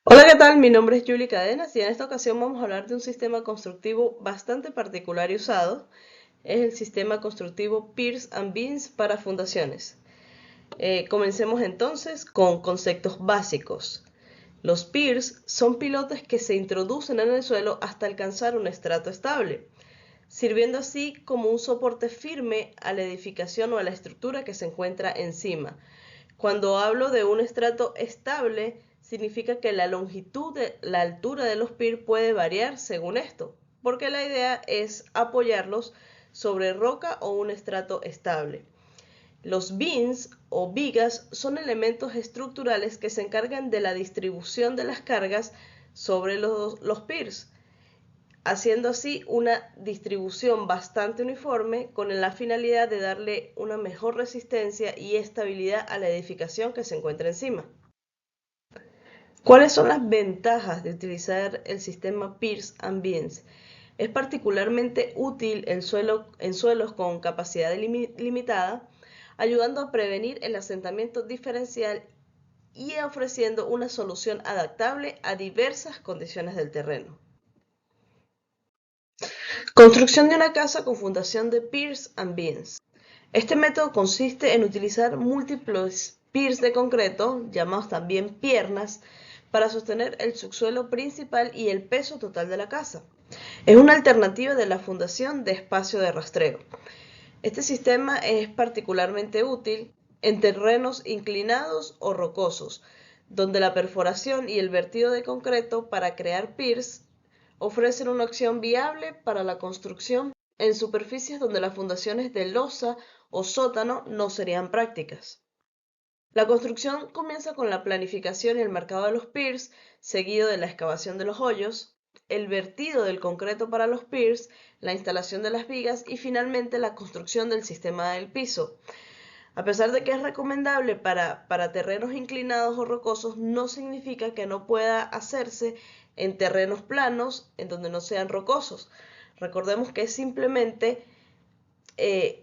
Hola, ¿qué tal? Mi nombre es Julie Cadenas y en esta ocasión vamos a hablar de un sistema constructivo bastante particular y usado. Es el sistema constructivo Piers and Beams para fundaciones. Comencemos entonces con conceptos básicos. Los piers son pilotes que se introducen en el suelo hasta alcanzar un estrato estable, sirviendo así como un soporte firme a la edificación o a la estructura que se encuentra encima. Cuando hablo de un estrato estable, significa que la altura de los piers puede variar según esto, porque la idea es apoyarlos sobre roca o un estrato estable. Los beams o vigas son elementos estructurales que se encargan de la distribución de las cargas sobre los piers, haciendo así una distribución bastante uniforme con la finalidad de darle una mejor resistencia y estabilidad a la edificación que se encuentra encima. ¿Cuáles son las ventajas de utilizar el sistema Piers and Beams? Es particularmente útil en suelos con capacidad limitada, ayudando a prevenir el asentamiento diferencial y ofreciendo una solución adaptable a diversas condiciones del terreno. Construcción de una casa con fundación de piers and beams. Este método consiste en utilizar múltiples piers de concreto, llamados también piernas, para sostener el subsuelo principal y el peso total de la casa. Es una alternativa de la fundación de espacio de rastreo. Este sistema es particularmente útil en terrenos inclinados o rocosos, donde la perforación y el vertido de concreto para crear piers ofrecen una opción viable para la construcción en superficies donde las fundaciones de losa o sótano no serían prácticas. La construcción comienza con la planificación y el marcado de los piers, seguido de la excavación de los hoyos, el vertido del concreto para los piers, la instalación de las vigas y finalmente la construcción del sistema del piso. A pesar de que es recomendable para terrenos inclinados o rocosos, no significa que no pueda hacerse en terrenos planos en donde no sean rocosos. Recordemos que es simplemente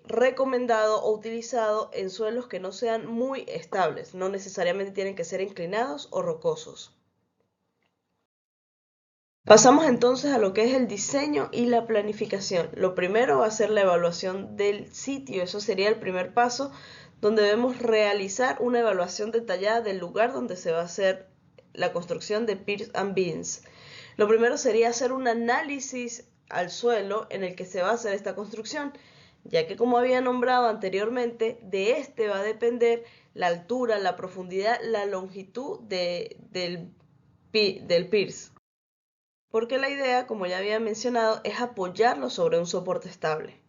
recomendado o utilizado en suelos que no sean muy estables, no necesariamente tienen que ser inclinados o rocosos. Pasamos entonces a lo que es el diseño y la planificación. Lo primero va a ser la evaluación del sitio, eso sería el primer paso, donde debemos realizar una evaluación detallada del lugar donde se va a hacer la construcción de piers and beams. Lo primero sería hacer un análisis al suelo en el que se va a hacer esta construcción, ya que como había nombrado anteriormente, de este va a depender la altura, la profundidad, la longitud del piers, porque la idea, como ya había mencionado, es apoyarlo sobre un soporte estable.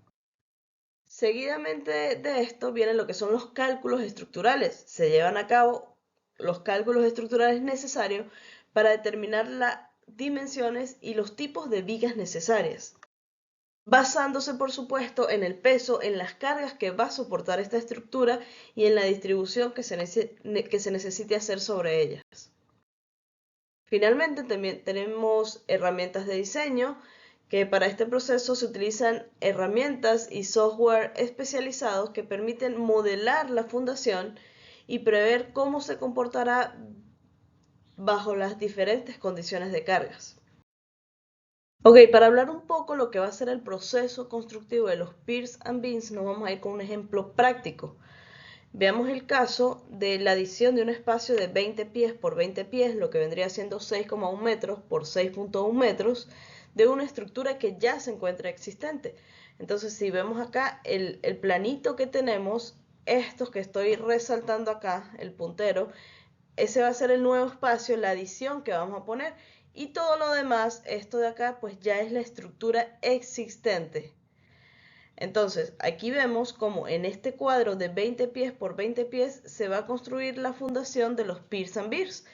Seguidamente de esto vienen lo que son los cálculos estructurales. Se llevan a cabo los cálculos estructurales necesarios para determinar las dimensiones y los tipos de vigas necesarias, basándose por supuesto en el peso, en las cargas que va a soportar esta estructura y en la distribución que se necesite hacer sobre ellas. Finalmente también tenemos herramientas de diseño, que para este proceso se utilizan herramientas y software especializados que permiten modelar la fundación y prever cómo se comportará bajo las diferentes condiciones de cargas. Ok, para hablar un poco lo que va a ser el proceso constructivo de los piers and beams, nos vamos a ir con un ejemplo práctico. Veamos el caso de la adición de un espacio de 20 pies por 20 pies, lo que vendría siendo 6,1 metros por 6,1 metros, de una estructura que ya se encuentra existente. Entonces, si vemos acá el planito que tenemos, estos que estoy resaltando acá, el puntero, ese va a ser el nuevo espacio, la adición que vamos a poner, y todo lo demás, esto de acá, pues ya es la estructura existente. Entonces, aquí vemos como en este cuadro de 20 pies por 20 pies se va a construir la fundación de los piers and beams.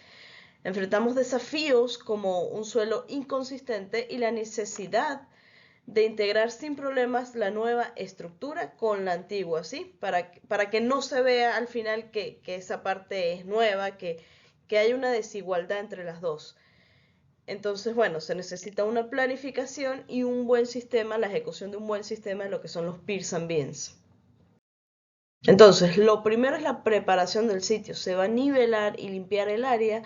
Enfrentamos desafíos como un suelo inconsistente y la necesidad de integrar sin problemas la nueva estructura con la antigua, ¿sí? Para que no se vea al final que esa parte es nueva, que hay una desigualdad entre las dos. Entonces, bueno, se necesita una planificación y un buen sistema, la ejecución de un buen sistema de lo que son los piers and beams. Entonces, lo primero es la preparación del sitio. Se va a nivelar y limpiar el área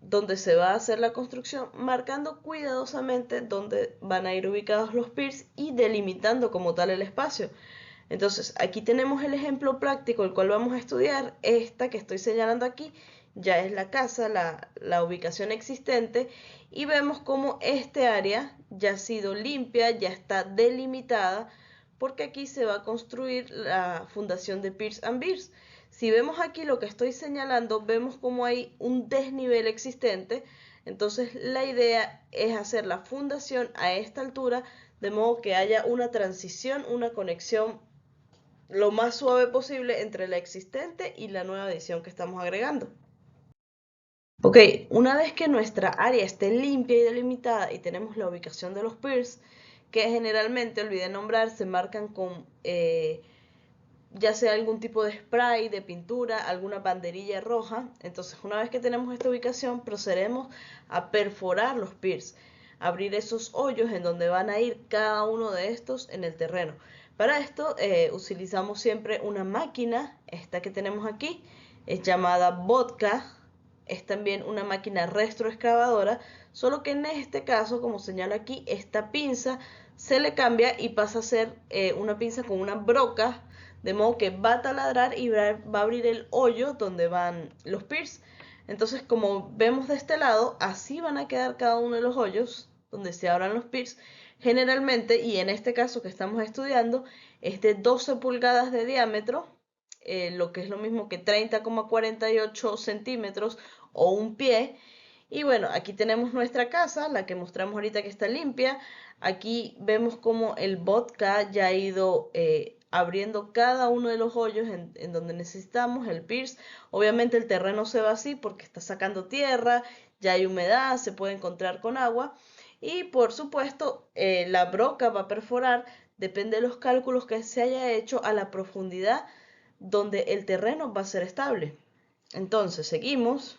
donde se va a hacer la construcción, marcando cuidadosamente dónde van a ir ubicados los piers y delimitando como tal el espacio. Entonces, aquí tenemos el ejemplo práctico, el cual vamos a estudiar. Esta que estoy señalando aquí ya es la casa, la ubicación existente, y vemos cómo este área ya ha sido limpia, ya está delimitada, porque aquí se va a construir la fundación de Piers and Beers. Si vemos aquí lo que estoy señalando, vemos como hay un desnivel existente. Entonces la idea es hacer la fundación a esta altura, de modo que haya una transición, una conexión lo más suave posible entre la existente y la nueva adición que estamos agregando. Ok, una vez que nuestra área esté limpia y delimitada y tenemos la ubicación de los piers, que generalmente, olvidé nombrar, se marcan con ya sea algún tipo de spray, de pintura, alguna banderilla roja. Entonces, una vez que tenemos esta ubicación, procederemos a perforar los piers, abrir esos hoyos en donde van a ir cada uno de estos en el terreno. Para esto utilizamos siempre una máquina, esta que tenemos aquí, es llamada Vodka, es también una máquina retroexcavadora, solo que en este caso, como señalo aquí, esta pinza se le cambia y pasa a ser una pinza con una broca, de modo que va a taladrar y va a abrir el hoyo donde van los piers. Entonces, como vemos de este lado, así van a quedar cada uno de los hoyos donde se abran los piers. Generalmente, y en este caso que estamos estudiando, es de 12 pulgadas de diámetro, lo que es lo mismo que 30,48 centímetros o un pie. Y bueno, aquí tenemos nuestra casa, la que mostramos ahorita que está limpia. Aquí vemos como el vodka ya ha ido abriendo cada uno de los hoyos en donde necesitamos el piers. Obviamente el terreno se va así porque está sacando tierra, ya hay humedad, se puede encontrar con agua. Y por supuesto, la broca va a perforar, depende de los cálculos que se haya hecho, a la profundidad donde el terreno va a ser estable. Entonces, seguimos.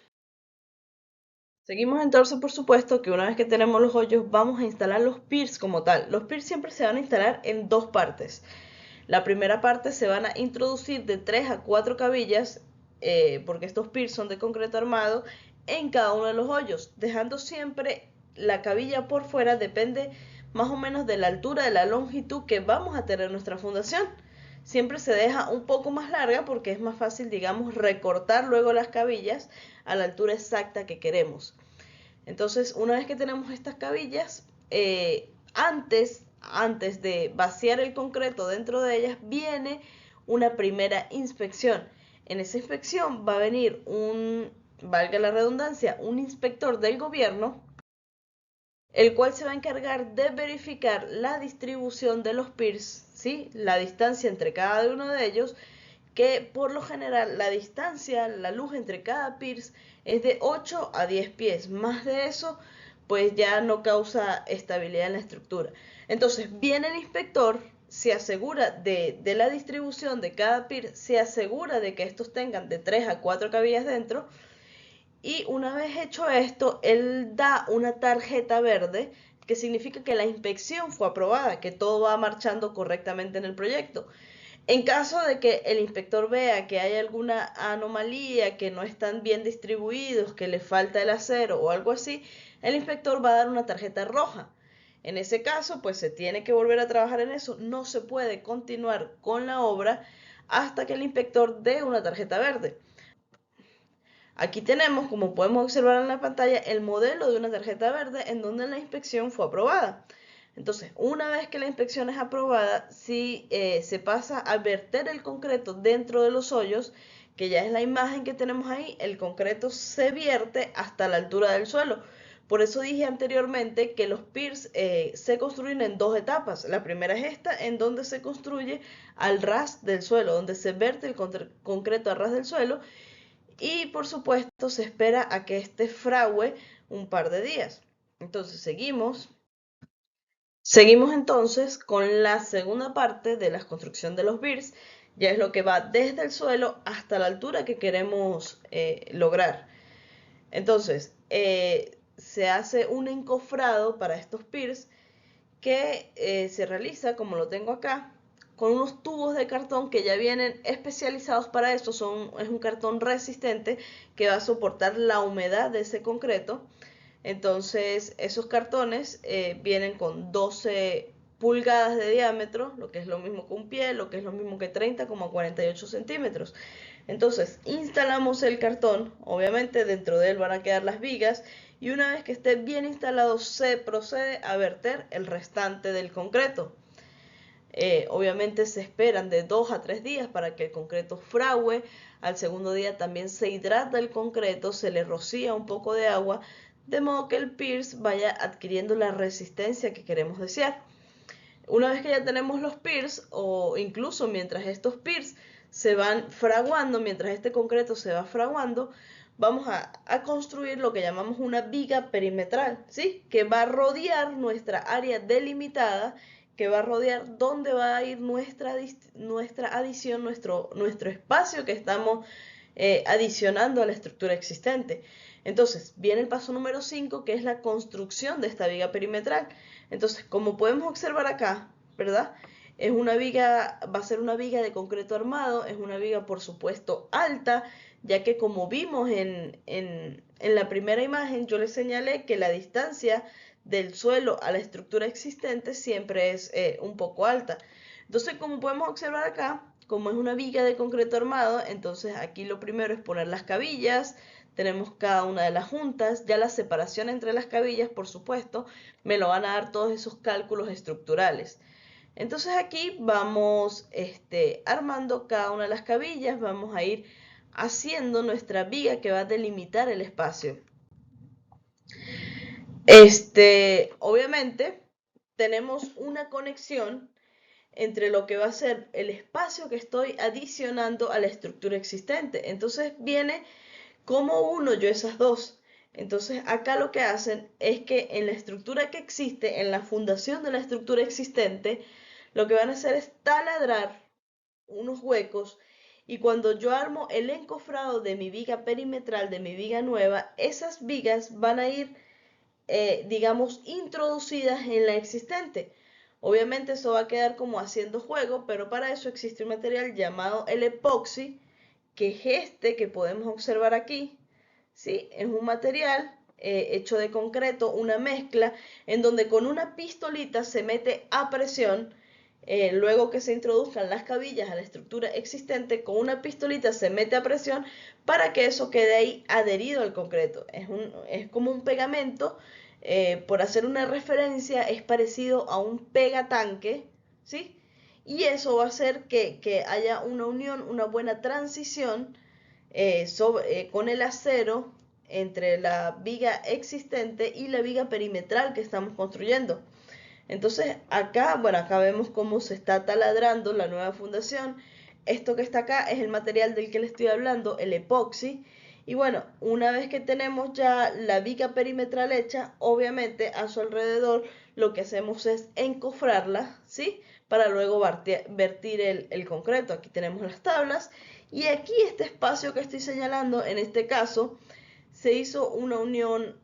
Seguimos entonces, por supuesto, que una vez que tenemos los hoyos, vamos a instalar los piers como tal. Los piers siempre se van a instalar en dos partes. La primera parte se van a introducir de 3 a 4 cabillas, porque estos piers son de concreto armado, en cada uno de los hoyos, dejando siempre la cabilla por fuera, depende más o menos de la altura, de la longitud que vamos a tener nuestra fundación. Siempre se deja un poco más larga porque es más fácil, digamos, recortar luego las cabillas a la altura exacta que queremos. Entonces, una vez que tenemos estas cabillas, antes de vaciar el concreto dentro de ellas, viene una primera inspección. En esa inspección va a venir valga la redundancia, un inspector del gobierno, el cual se va a encargar de verificar la distribución de los piers, ¿sí? La distancia entre cada uno de ellos, que por lo general la distancia, la luz entre cada piers es de 8 a 10 pies. Más de eso, pues ya no causa estabilidad en la estructura. Entonces viene el inspector, se asegura de la distribución de cada pier, se asegura de que estos tengan de 3 a 4 cabillas dentro, y una vez hecho esto, él da una tarjeta verde, que significa que la inspección fue aprobada, que todo va marchando correctamente en el proyecto. En caso de que el inspector vea que hay alguna anomalía, que no están bien distribuidos, que le falta el acero o algo así, el inspector va a dar una tarjeta roja. En ese caso, pues se tiene que volver a trabajar en eso. No se puede continuar con la obra hasta que el inspector dé una tarjeta verde. Aquí tenemos, como podemos observar en la pantalla, el modelo de una tarjeta verde en donde la inspección fue aprobada. Entonces, una vez que la inspección es aprobada, si se pasa a verter el concreto dentro de los hoyos, que ya es la imagen que tenemos ahí, el concreto se vierte hasta la altura del suelo. Por eso dije anteriormente que los piers se construyen en dos etapas. La primera es esta, en donde se construye al ras del suelo, donde se verte el concreto al ras del suelo, y por supuesto se espera a que este fragüe un par de días. Entonces seguimos entonces con la segunda parte de la construcción de los piers, ya es lo que va desde el suelo hasta la altura que queremos lograr. Entonces se hace un encofrado para estos piers que se realiza, como lo tengo acá, con unos tubos de cartón que ya vienen especializados para eso. Es un cartón resistente que va a soportar la humedad de ese concreto. Entonces esos cartones vienen con 12 pulgadas de diámetro, lo que es lo mismo que un pie, lo que es lo mismo que 30,48 centímetros. Entonces instalamos el cartón, obviamente dentro de él van a quedar las vigas, y una vez que esté bien instalado se procede a verter el restante del concreto. Obviamente se esperan de 2 a 3 días para que el concreto fragüe. Al segundo día también se hidrata el concreto, se le rocía un poco de agua, de modo que el pierce vaya adquiriendo la resistencia que queremos desear. Una vez que ya tenemos los pierce, o incluso mientras estos pierce se van fraguando, mientras este concreto se va fraguando, vamos a construir lo que llamamos una viga perimetral, ¿sí? Que va a rodear nuestra área delimitada, que va a rodear dónde va a ir nuestra adición, nuestro espacio que estamos adicionando a la estructura existente. Entonces, viene el paso número 5, que es la construcción de esta viga perimetral. Entonces, como podemos observar acá, ¿verdad? Es una viga, va a ser una viga de concreto armado, es una viga por supuesto alta, ya que como vimos en la primera imagen, yo les señalé que la distancia del suelo a la estructura existente siempre es un poco alta. Entonces, como podemos observar acá, como es una viga de concreto armado, entonces aquí lo primero es poner las cabillas, tenemos cada una de las juntas, ya la separación entre las cabillas, por supuesto, me lo van a dar todos esos cálculos estructurales. Entonces aquí vamos armando cada una de las cabillas, vamos a ir haciendo nuestra viga que va a delimitar el espacio. Obviamente tenemos una conexión entre lo que va a ser el espacio que estoy adicionando a la estructura existente. Entonces viene cómo uno yo esas dos. Entonces acá lo que hacen es que en la estructura que existe, en la fundación de la estructura existente, lo que van a hacer es taladrar unos huecos, y cuando yo armo el encofrado de mi viga perimetral, de mi viga nueva, esas vigas van a ir digamos, introducidas en la existente. Obviamente eso va a quedar como haciendo juego, pero para eso existe un material llamado el epoxi, que es este que podemos observar aquí, ¿sí? Es un material hecho de concreto, una mezcla, en donde con una pistolita se mete a presión, luego que se introduzcan las cabillas a la estructura existente, con una pistolita se mete a presión para que eso quede ahí adherido al concreto. Es como un pegamento, por hacer una referencia, es parecido a un pegatanque, ¿sí? Y eso va a hacer que haya una unión, una buena transición con el acero entre la viga existente y la viga perimetral que estamos construyendo. Entonces acá, bueno, acá vemos cómo se está taladrando la nueva fundación. Esto que está acá es el material del que le estoy hablando, el epoxi. Y bueno, una vez que tenemos ya la viga perimetral hecha, obviamente a su alrededor lo que hacemos es encofrarla, ¿sí? Para luego vertir el concreto. Aquí tenemos las tablas. Y aquí este espacio que estoy señalando, en este caso, se hizo una unión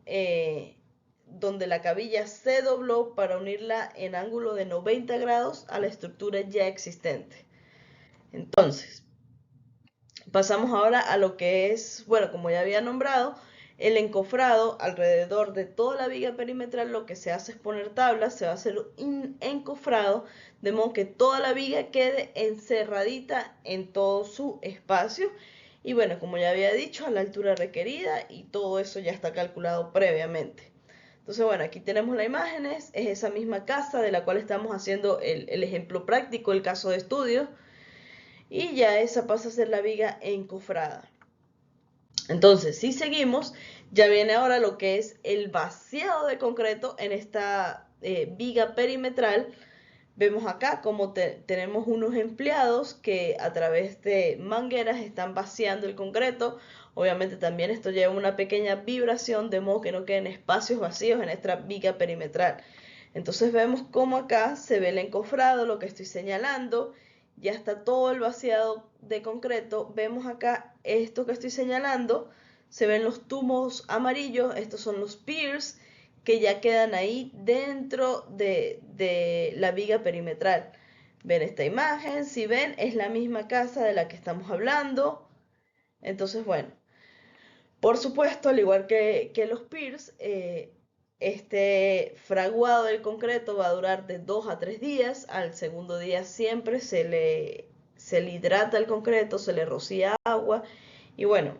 donde la cabilla se dobló para unirla en ángulo de 90 grados a la estructura ya existente. Entonces, pasamos ahora a lo que es, bueno, como ya había nombrado, el encofrado alrededor de toda la viga perimetral. Lo que se hace es poner tablas, se va a hacer un encofrado, de modo que toda la viga quede encerradita en todo su espacio. Y bueno, como ya había dicho, a la altura requerida, y todo eso ya está calculado previamente. Entonces, bueno, aquí tenemos las imágenes, es esa misma casa de la cual estamos haciendo el ejemplo práctico, el caso de estudio, y ya esa pasa a ser la viga encofrada. Entonces, si seguimos, ya viene ahora lo que es el vaciado de concreto en esta viga perimetral. Vemos acá como tenemos unos empleados que a través de mangueras están vaciando el concreto. Obviamente también esto lleva una pequeña vibración, de modo que no queden espacios vacíos en esta viga perimetral. Entonces vemos cómo acá se ve el encofrado, lo que estoy señalando. Ya está todo el vaciado de concreto. Vemos acá esto que estoy señalando. Se ven los tubos amarillos, estos son los piers que ya quedan ahí dentro de la viga perimetral. Ven esta imagen, si ven, es la misma casa de la que estamos hablando. Entonces, bueno, por supuesto, al igual que los piers, este fraguado del concreto va a durar de 2 a 3 días. Al segundo día siempre se le hidrata el concreto, se le rocía agua. Y bueno,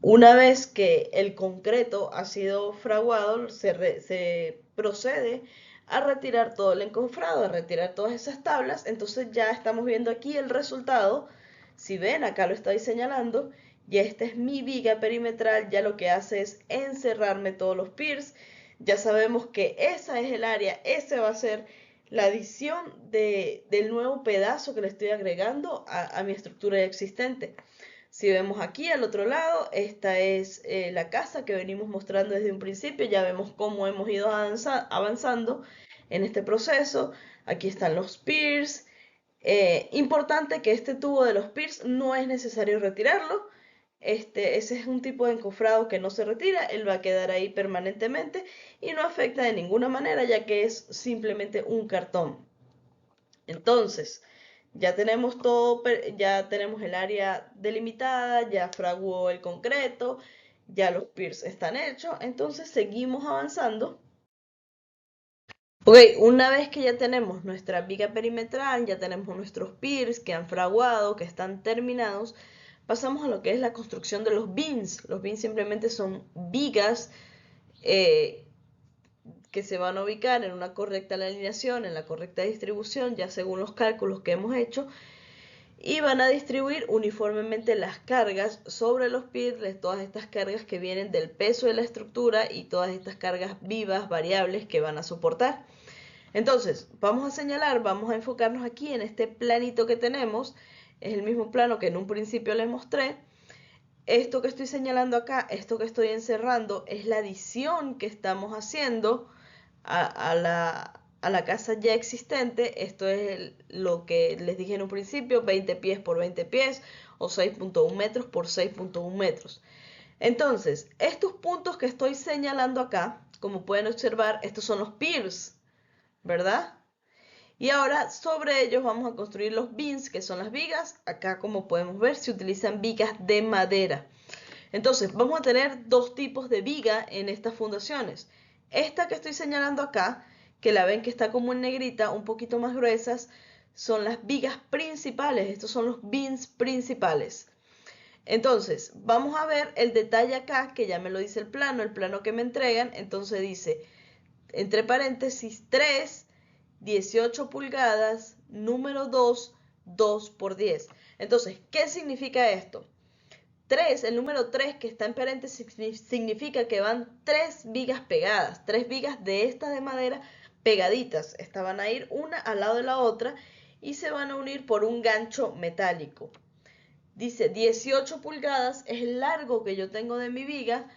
una vez que el concreto ha sido fraguado, se procede a retirar todo el encofrado, a retirar todas esas tablas. Entonces ya estamos viendo aquí el resultado. Si ven, acá lo estoy señalando. Y esta es mi viga perimetral. Ya lo que hace es encerrarme todos los piers. Ya sabemos que esa es el área, ese va a ser la adición del nuevo pedazo que le estoy agregando a mi estructura ya existente. Si vemos aquí al otro lado, esta es la casa que venimos mostrando desde un principio. Ya vemos cómo hemos ido avanzando en este proceso. Aquí están los piers. Importante que este tubo de los piers no es necesario retirarlo. Ese es un tipo de encofrado que no se retira, él va a quedar ahí permanentemente y no afecta de ninguna manera ya que es simplemente un cartón. Entonces, ya tenemos todo, ya tenemos el área delimitada, ya fraguó el concreto, ya los piers están hechos, entonces seguimos avanzando. Ok, una vez que ya tenemos nuestra viga perimetral, ya tenemos nuestros piers que han fraguado, que están terminados, pasamos a lo que es la construcción de los beams. Los beams simplemente son vigas eh, que se van a ubicar en una correcta alineación, en la correcta distribución, ya según los cálculos que hemos hecho, y van a distribuir uniformemente las cargas sobre los piers, todas estas cargas que vienen del peso de la estructura y todas estas cargas vivas, variables que van a soportar. Entonces, vamos a señalar, vamos a enfocarnos aquí en este planito que tenemos, es el mismo plano que en un principio les mostré. Esto que estoy señalando acá, esto que estoy encerrando, es la adición que estamos haciendo a la casa ya existente. Esto es lo que les dije en un principio, 20 pies por 20 pies o 6.1 metros por 6.1 metros. Entonces, estos puntos que estoy señalando acá, como pueden observar, estos son los piers, ¿verdad? Y ahora sobre ellos vamos a construir los beams, que son las vigas. Acá, como podemos ver, se utilizan vigas de madera. Entonces, vamos a tener dos tipos de viga en estas fundaciones. Esta que estoy señalando acá, que la ven que está como en negrita, un poquito más gruesas, son las vigas principales. Estos son los beams principales. Entonces, vamos a ver el detalle acá, que ya me lo dice el plano que me entregan. Entonces dice, entre paréntesis, 3, 18 pulgadas, número 2, 2 por 10. Entonces, ¿qué significa esto? 3, el número 3 que está en paréntesis significa que van 3 vigas pegadas, 3 vigas de estas de madera pegaditas. Estas van a ir una al lado de la otra y se van a unir por un gancho metálico. Dice 18 pulgadas es el largo que yo tengo de mi viga,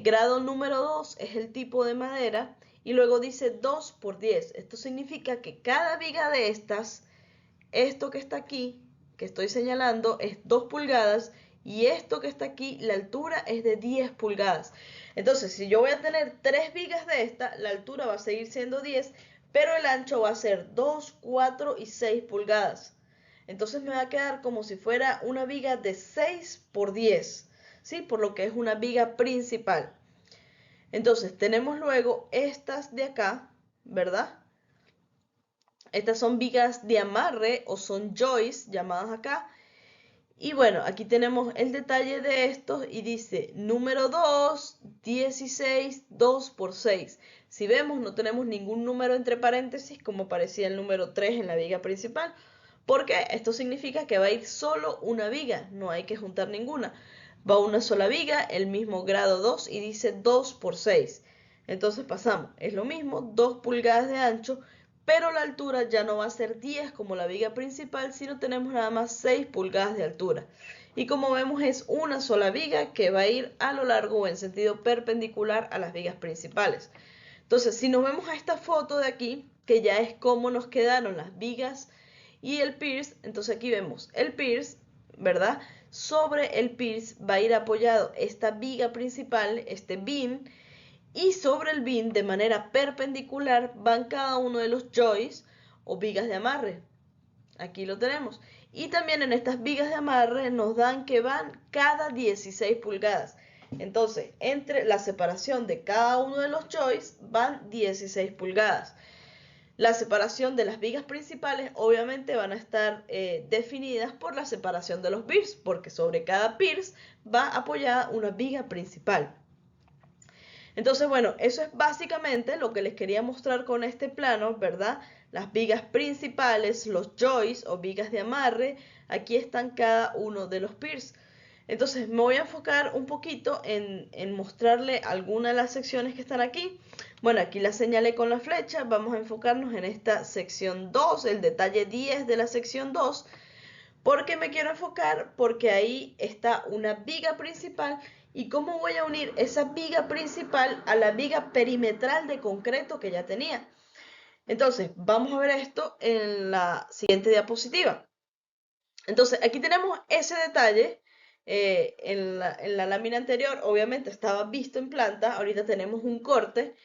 grado número 2 es el tipo de madera y luego dice 2 por 10. Esto significa que cada viga de estas, esto que está aquí, que estoy señalando, es 2 pulgadas y esto que está aquí, la altura es de 10 pulgadas. Entonces, si yo voy a tener 3 vigas de esta, la altura va a seguir siendo 10, pero el ancho va a ser 2, 4 y 6 pulgadas. Entonces me va a quedar como si fuera una viga de 6 por 10, ¿sí? Por lo que es una viga principal. Entonces tenemos luego estas de acá, ¿verdad? Estas son vigas de amarre o son joists llamadas acá. Y bueno, aquí tenemos el detalle de estos y dice número 2, 16, 2 por 6. Si vemos, no tenemos ningún número entre paréntesis como parecía el número 3 en la viga principal, porque esto significa que va a ir solo una viga, no hay que juntar ninguna. Va una sola viga, el mismo grado 2 y dice 2 por 6. Entonces pasamos, es lo mismo, 2 pulgadas de ancho, pero la altura ya no va a ser 10 como la viga principal, sino tenemos nada más 6 pulgadas de altura. Y como vemos es una sola viga que va a ir a lo largo o en sentido perpendicular a las vigas principales. Entonces, si nos vemos a esta foto de aquí, que ya es cómo nos quedaron las vigas y el piers, entonces aquí vemos el piers, ¿verdad? Sobre el piers va a ir apoyado esta viga principal, este beam, y sobre el beam de manera perpendicular van cada uno de los joists o vigas de amarre. Aquí lo tenemos. Y también en estas vigas de amarre nos dan que van cada 16 pulgadas. Entonces, entre la separación de cada uno de los joists van 16 pulgadas. La separación de las vigas principales obviamente van a estar definidas por la separación de los piers, porque sobre cada piers va apoyada una viga principal. Entonces, bueno, eso es básicamente lo que les quería mostrar con este plano, ¿verdad? Las vigas principales, los joists o vigas de amarre, aquí están cada uno de los piers. Entonces me voy a enfocar un poquito en mostrarle algunas de las secciones que están aquí. Bueno, aquí la señalé con la flecha, vamos a enfocarnos en esta sección 2, el detalle 10 de la sección 2. ¿Por qué me quiero enfocar? Porque ahí está una viga principal y cómo voy a unir esa viga principal a la viga perimetral de concreto que ya tenía. Entonces, vamos a ver esto en la siguiente diapositiva. Entonces, aquí tenemos ese detalle. En la lámina anterior, obviamente, estaba visto en planta. Ahorita tenemos un corte.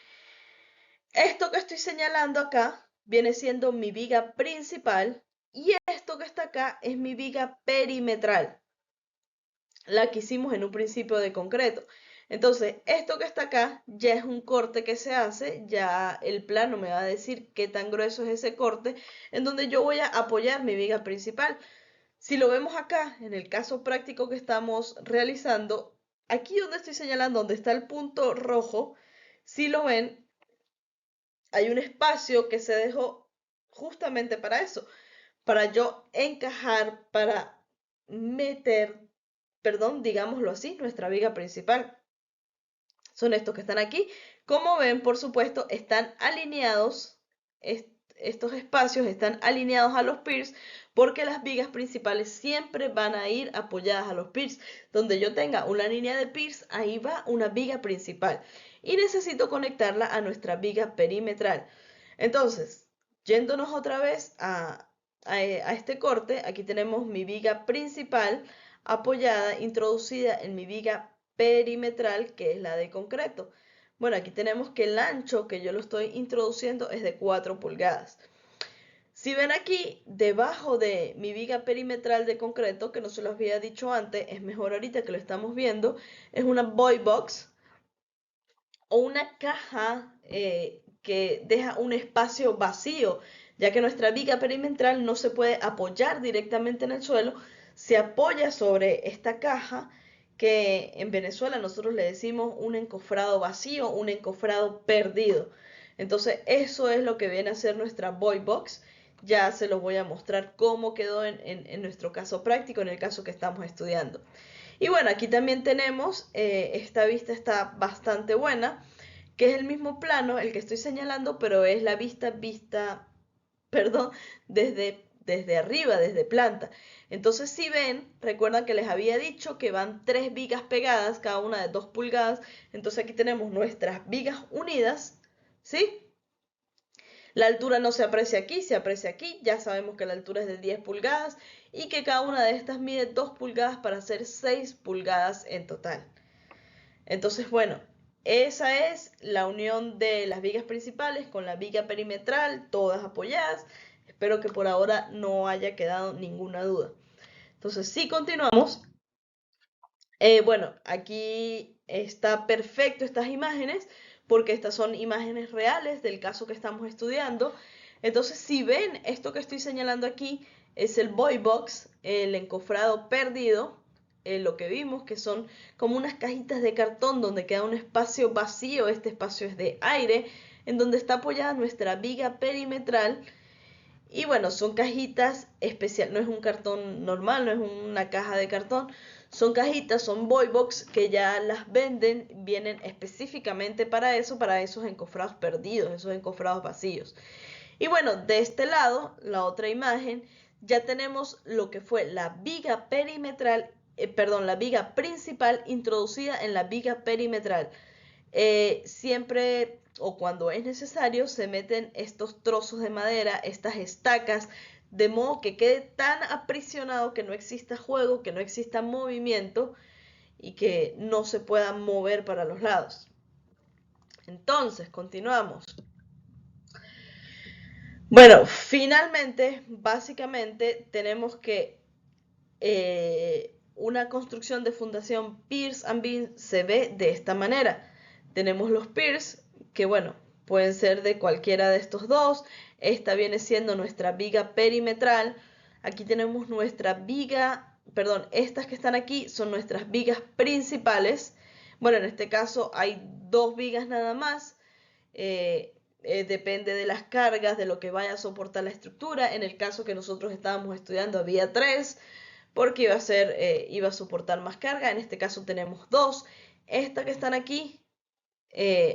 Esto que estoy señalando acá viene siendo mi viga principal y esto que está acá es mi viga perimetral, la que hicimos en un principio de concreto. Entonces, esto que está acá ya es un corte que se hace, ya el plano me va a decir qué tan grueso es ese corte, en donde yo voy a apoyar mi viga principal. Si lo vemos acá, en el caso práctico que estamos realizando, aquí donde estoy señalando, donde está el punto rojo, si lo ven, hay un espacio que se dejó justamente para eso, para yo encajar, para meter, perdón, digámoslo así, nuestra viga principal. Son estos que están aquí. Como ven, por supuesto, están alineados, estos espacios están alineados a los piers porque las vigas principales siempre van a ir apoyadas a los piers. Donde yo tenga una línea de piers, ahí va una viga principal. Y necesito conectarla a nuestra viga perimetral. Entonces, yéndonos otra vez a este corte, aquí tenemos mi viga principal apoyada, introducida en mi viga perimetral, que es la de concreto. Bueno, aquí tenemos que el ancho que yo lo estoy introduciendo es de 4 pulgadas. Si ven aquí, debajo de mi viga perimetral de concreto, que no se los había dicho antes, es mejor ahorita que lo estamos viendo, es una void box o una caja que deja un espacio vacío, ya que nuestra viga perimetral no se puede apoyar directamente en el suelo, se apoya sobre esta caja que en Venezuela nosotros le decimos un encofrado vacío, un encofrado perdido. Entonces eso es lo que viene a ser nuestra void box. Ya se los voy a mostrar cómo quedó en nuestro caso práctico, en el caso que estamos estudiando. Y bueno, aquí también tenemos, esta vista está bastante buena, que es el mismo plano, el que estoy señalando, pero es la vista, perdón, desde arriba, desde planta. Entonces, si ven, recuerdan que les había dicho que van 3 vigas pegadas, cada una de 2 pulgadas. Entonces aquí tenemos nuestras vigas unidas, ¿sí? La altura no se aprecia aquí, se aprecia aquí. Ya sabemos que la altura es de 10 pulgadas y que cada una de estas mide 2 pulgadas para hacer 6 pulgadas en total. Entonces, bueno, esa es la unión de las vigas principales con la viga perimetral, todas apoyadas. Espero que por ahora no haya quedado ninguna duda. Entonces, si continuamos, bueno, aquí está perfecto estas imágenes porque estas son imágenes reales del caso que estamos estudiando. Entonces, si ven, esto que estoy señalando aquí es el void box, el encofrado perdido, lo que vimos que son como unas cajitas de cartón donde queda un espacio vacío, este espacio es de aire, en donde está apoyada nuestra viga perimetral. Y bueno, son cajitas especiales, no es un cartón normal, no es una caja de cartón, son cajitas, son void box que ya las venden, vienen específicamente para eso, para esos encofrados perdidos, esos encofrados vacíos. Y bueno, de este lado, la otra imagen, ya tenemos lo que fue la viga perimetral, la viga principal introducida en la viga perimetral. Siempre o cuando es necesario se meten estos trozos de madera, estas estacas, de modo que quede tan aprisionado que no exista juego, que no exista movimiento y que no se pueda mover para los lados. Entonces, continuamos. Bueno, finalmente, básicamente, tenemos que una construcción de fundación piers and beams se ve de esta manera. Tenemos los piers, que bueno, pueden ser de cualquiera de estos dos. Esta viene siendo nuestra viga perimetral. Aquí tenemos nuestra viga, perdón, estas que están aquí son nuestras vigas principales. Bueno, en este caso hay dos vigas nada más. Depende de las cargas, de lo que vaya a soportar la estructura. En el caso que nosotros estábamos estudiando había tres, porque iba a soportar más carga. En este caso tenemos dos. Estas que están aquí,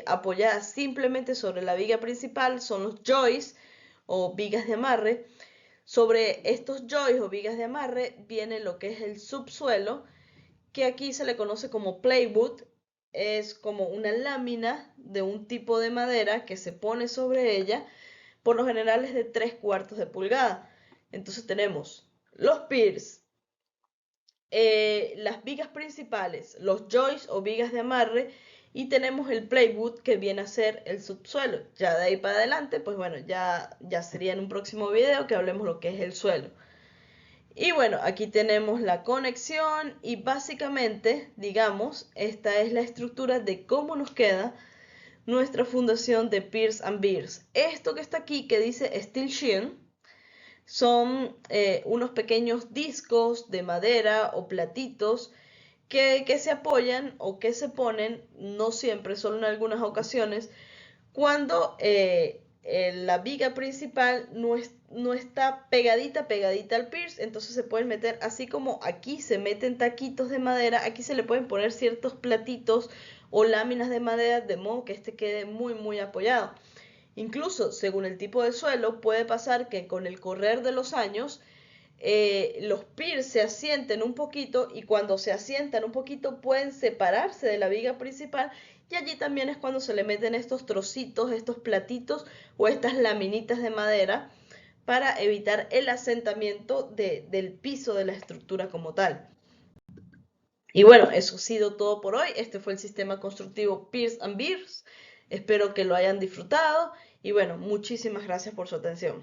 apoyadas simplemente sobre la viga principal, son los joists o vigas de amarre. Sobre estos joists o vigas de amarre viene lo que es el subsuelo, que aquí se le conoce como plywood. Es como una lámina de un tipo de madera que se pone sobre ella, por lo general es de 3/4 de pulgada. Entonces tenemos los piers, las vigas principales, los joists o vigas de amarre, y tenemos el plywood que viene a ser el subsuelo. Ya de ahí para adelante, pues bueno, ya sería en un próximo video que hablemos lo que es el suelo. Y bueno, aquí tenemos la conexión y básicamente, digamos, esta es la estructura de cómo nos queda nuestra fundación de piers and beams. Esto que está aquí que dice steel shear son unos pequeños discos de madera o platitos que se apoyan o que se ponen, no siempre, solo en algunas ocasiones, cuando la viga principal no está pegadita al pierce. Entonces se pueden meter, así como aquí se meten taquitos de madera, aquí se le pueden poner ciertos platitos o láminas de madera de modo que este quede muy apoyado. Incluso, según el tipo de suelo, puede pasar que con el correr de los años los piers se asienten un poquito, y cuando se asientan un poquito pueden separarse de la viga principal, y allí también es cuando se le meten estos trocitos, estos platitos o estas laminitas de madera para evitar el asentamiento del piso de la estructura como tal. Y bueno, eso ha sido todo por hoy. Este fue el sistema constructivo Piers and Beams. Espero que lo hayan disfrutado y bueno, muchísimas gracias por su atención.